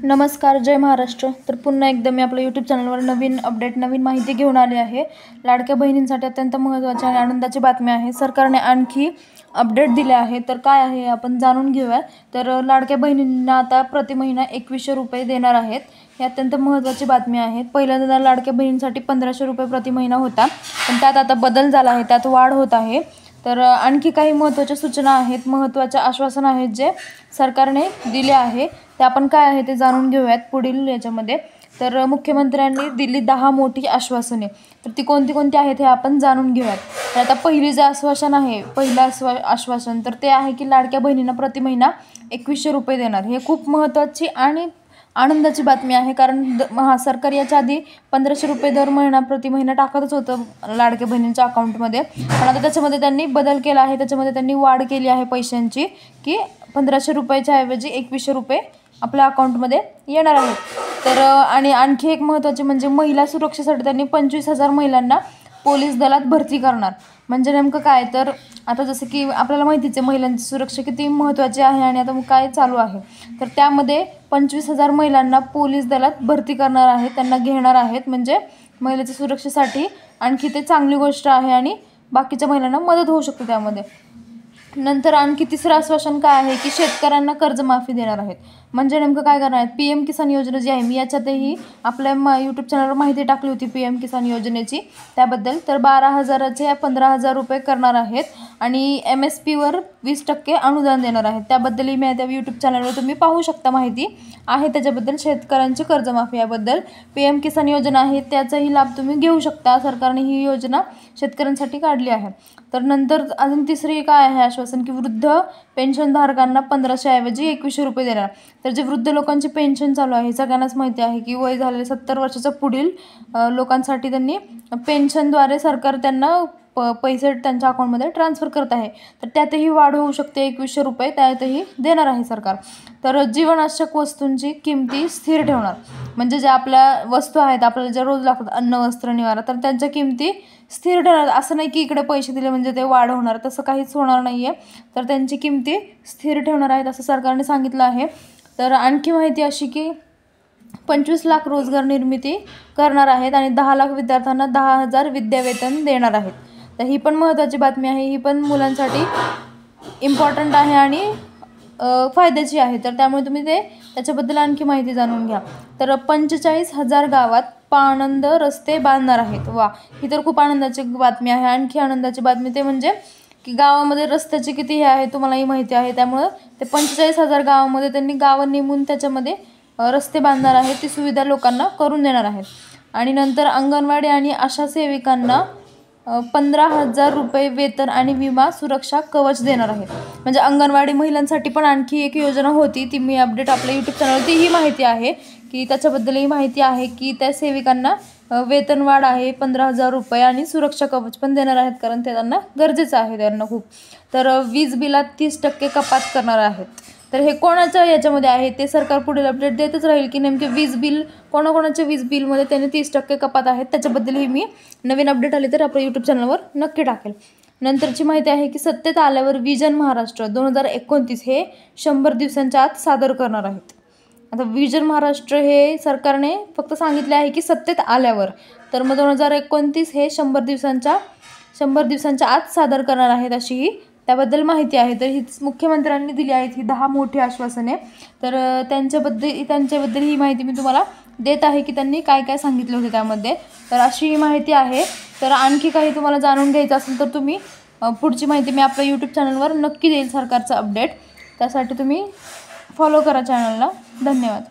नमस्कार, जय महाराष्ट्र। तर पुन्हा एकदा मी आपल्या यूट्यूब चॅनलवर नवीन अपडेट, नवीन माहिती घेऊन आली आहे। लाडक्या बहिणींसाठी अत्यंत महत्त्वाची आणि आनंदाची बातमी आहे। सरकारने आणखी अपडेट दिले आहे, तर काय आहे आपण जाणून घेऊया। तर लाडक्या बहिणींना आता प्रति महिना 2100 रुपये देणार आहेत। ही अत्यंत महत्त्वाची बातमी आहे। पहिल्यांदा लाडक्या बहिणींसाठी 1500 रुपये प्रति महिना होता, पण त्यात आता बदल झाला आहे, त्यात वाढ होत आहे। तर आणखी काही महत्त्वाच्या सूचना आहेत, महत्त्वाचे आश्वासन आहेत जे सरकारने दिले आहे, ते आपण काय आहे ते जाणून घेऊयात पुढील याच्यामध्ये। तर मुख्यमंत्र्यांनी दिली 10 मोठी आश्वासने, तर ती कोणती कोणती आहेत हे आपण जाणून घेऊयात। तर आता पहिली जे आश्वासन आहे, पहिलं आश्वासन तर ते आहे की लाडक्या बहिणींना प्रति महिना 2100 रुपये देणार। हे खूप महत्त्वाची आणि आनंदाची बातमी आहे, कारण सरकार याच्या आधी 1500 रुपये दर महिना प्रति महिना टाकतच होतं लाडक्या बहिणींच्या अकाउंटमध्ये, पण आता त्याच्यामध्ये त्यांनी बदल केला आहे। त्याच्यामध्ये त्यांनी वाढ केली आहे पैशांची, की 1500 रुपयाच्या ऐवजी 2100 रुपये आपल्या अकाउंटमध्ये येणार आहेत। तर आणि आणखी एक महत्त्वाचे म्हणजे महिला सुरक्षेसाठी त्यांनी 25,000 महिलांना पोलीस दलात भरती करणार। म्हणजे नेमकं काय, तर आता जसं की आपल्याला माहितीच आहे महिलांची सुरक्षा किती महत्त्वाची आहे आणि आता काय चालू आहे, तर त्यामध्ये 25,000 महिलांना पोलीस दलात भरती करणार आहेत, त्यांना घेणार आहेत। म्हणजे महिलेच्या सुरक्षेसाठी आणखी ते चांगली गोष्ट आहे आणि बाकीच्या महिलांना मदत होऊ शकते त्यामध्ये। नंतर आणखी तिसरं आश्वासन काय आहे की शेतकऱ्यांना कर्जमाफी देणार आहेत। म्हणजे नेमकं काय करणार आहेत, PM किसान योजना जी आहे, मी याच्यातही आपल्या यूट्यूब चॅनलवर माहिती टाकली होती PM किसान योजनेची, त्याबद्दल। तर 12,000चे 15,000 रुपये करणार आहेत आणि MSPवर 20% अनुदान देणार आहेत। त्याबद्दलही मी त्या यूट्यूब चॅनलवर तुम्ही पाहू शकता, माहिती आहे त्याच्याबद्दल। शेतकऱ्यांची कर्जमाफी याबद्दल PM किसान योजना आहे, त्याचाही लाभ तुम्ही घेऊ शकता। सरकारने ही योजना शेतकऱ्यांसाठी काढली आहे। तर नंतर अजून तिसरी काय आहे आश्वासन की वृद्ध पेन्शनधारकांना 1500 ऐवजी 2100 रुपये देणार। तर जे वृद्ध लोकांची पेन्शन चालू आहे, सगळ्यांनाच माहिती आहे की वय झालेले 70 वर्षाच्या पुढील लोकांसाठी त्यांनी पेन्शनद्वारे सरकार त्यांना पैसे त्यांच्या अकाउंटमध्ये ट्रान्सफर करत आहे। तर त्यातही वाढ होऊ शकते, 2100 रुपये त्यातही देणार आहे सरकार। तर जीवनावश्यक वस्तूंची किमती स्थिर ठेवणार। म्हणजे ज्या आपल्या वस्तू आहेत, आपल्याला ज्या रोज लागतात, अन्न वस्त्र निवारा, तर त्यांच्या किमती स्थिर ठेवणार। असं नाही की इकडे पैसे दिले म्हणजे ते वाढ होणार, तसं काहीच होणार नाही आहे। तर त्यांची किमती स्थिर ठेवणार आहेत असं सरकारने सांगितलं आहे। तर आणखी माहिती अशी की 25 लाख रोजगार निर्मिती करणार आहेत आणि 10 लाख विद्यार्थ्यांना 10,000 विद्यावेतन देणार आहेत। तर ही पण महत्त्वाची बातमी आहे, ही पण मुलांसाठी इम्पॉर्टंट आहे आणि फायद्याची आहे। तर त्यामुळे तुम्ही त्याच्याबद्दल आणखी माहिती जाणून घ्या। तर 45,000 गावात पाणंद रस्ते बांधणार आहेत। वा, ही तर खूप आनंदाची बातमी आहे। आणखी आनंदाची बातमी ते म्हणजे की गावामध्ये रस्त्याची किती हे आहे तुम्हालाही माहिती आहे, त्यामुळं ते 45,000 गावामध्ये त्यांनी गावं नेमून त्याच्यामध्ये रस्ते बांधणार आहेत, ती सुविधा लोकांना करून देणार आहेत। आणि नंतर अंगणवाडी आणि आशा सेविकांना 15,000 रुपये वेतन आणि विमा सुरक्षा कवच देणार आहेत। म्हणजे अंगणवाडी महिलांसाठी पण आणखी एक योजना होती, ती मी अपडेट आपल्या यूट्यूब चॅनलवरती ही माहिती आहे की त्याच्याबद्दलही माहिती आहे की त्या सेविकांना वेतनवाढ आहे 15,000 रुपये आणि सुरक्षा कवच पण देणार आहेत, कारण ते त्यांना गरजेचं आहे त्यांना खूप। तर वीज बिलात 30% कपात करणार आहेत। तर हे कोणाच्या याच्यामध्ये आहे ते सरकार पुढील अपडेट देतच राहील की नेमके वीज बिल कोणाकोणाच्या वीज बिलमध्ये त्यांनी 30% कपात आहेत, त्याच्याबद्दलही मी नवीन अपडेट आले तर आपल्या यूट्यूब चॅनलवर नक्की टाकेल। नंतरची माहिती आहे की सत्तेत आल्यावर विजन महाराष्ट्र 2029 हे 100 दिवसांच्या आत सादर करणार आहेत। आता विजन महाराष्ट्र हे सरकारने फक्त सांगितले आहे की सत्तेत आल्यावर, तर मग 2029 हे 100 दिवसांच्या आत सादर करणार आहेत अशी ही त्याबद्दल माहिती आहे। तर ही मुख्यमंत्र्यांनी दिली आहेत ही 10 मोठी आश्वासने। तर त्यांच्याबद्दल ही माहिती मी तुम्हाला देत आहे की त्यांनी काय काय सांगितले होते त्यामध्ये। तर अशी ही माहिती आहे। तर आणखी काही तुम्हाला जाणून घ्यायचं असेल तर तुम्ही पुढची माहिती मी आपल्या यूट्यूब चॅनलवर नक्की देईल, सरकारचं अपडेट। त्यासाठी तुम्ही फॉलो करा चॅनलला। धन्यवाद।